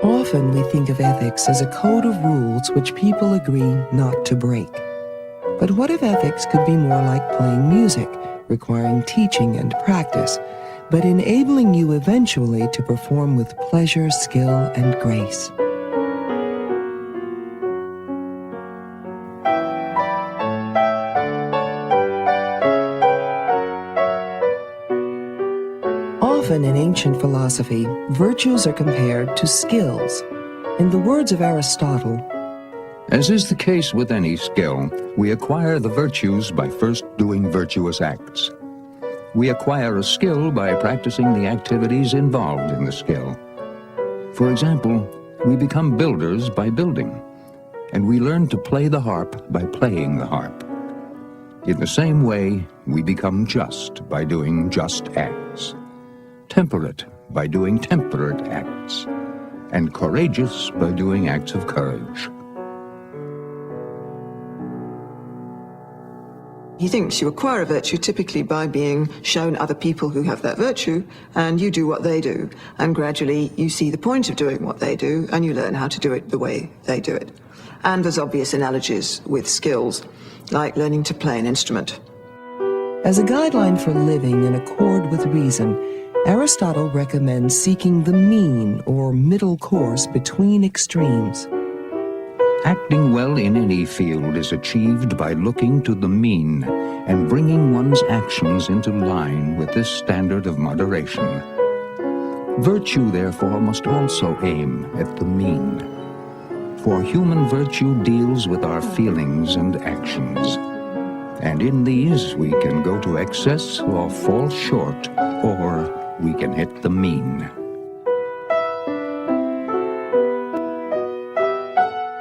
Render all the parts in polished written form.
Often we think of ethics as a code of rules which people agree not to break. But what if ethics could be more like playing music, requiring teaching and practice, but enabling you eventually to perform with pleasure, skill, and grace? Often in ancient philosophy, virtues are compared to skills. In the words of Aristotle, as is the case with any skill, we acquire the virtues by first doing virtuous acts. We acquire a skill by practicing the activities involved in the skill. For example, we become builders by building, and we learn to play the harp by playing the harp. In the same way, we become just by doing just acts, temperate by doing temperate acts, and courageous by doing acts of courage. He thinks you acquire a virtue typically by being shown other people who have that virtue, and you do what they do. And gradually you see the point of doing what they do, and you learn how to do it the way they do it. And there's obvious analogies with skills, like learning to play an instrument. As a guideline for living in accord with reason, Aristotle recommends seeking the mean or middle course between extremes. Acting well in any field is achieved by looking to the mean and bringing one's actions into line with this standard of moderation. Virtue, therefore, must also aim at the mean. For human virtue deals with our feelings and actions. And in these we can go to excess or fall short, or we can hit the mean.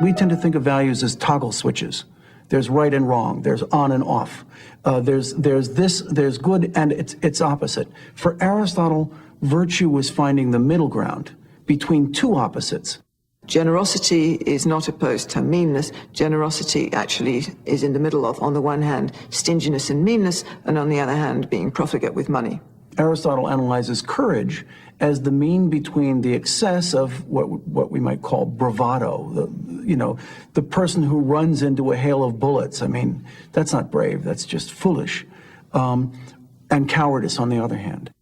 We tend to think of values as toggle switches. There's right and wrong. There's on and off. There's good and its opposite. For Aristotle, virtue was finding the middle ground between two opposites. Generosity is not opposed to meanness. Generosity actually is in the middle of, on the one hand, stinginess and meanness, and on the other hand, being profligate with money. Aristotle analyzes courage as the mean between the excess of what we might call bravado, the person who runs into a hail of bullets. I mean, that's not brave, that's just foolish, and cowardice on the other hand.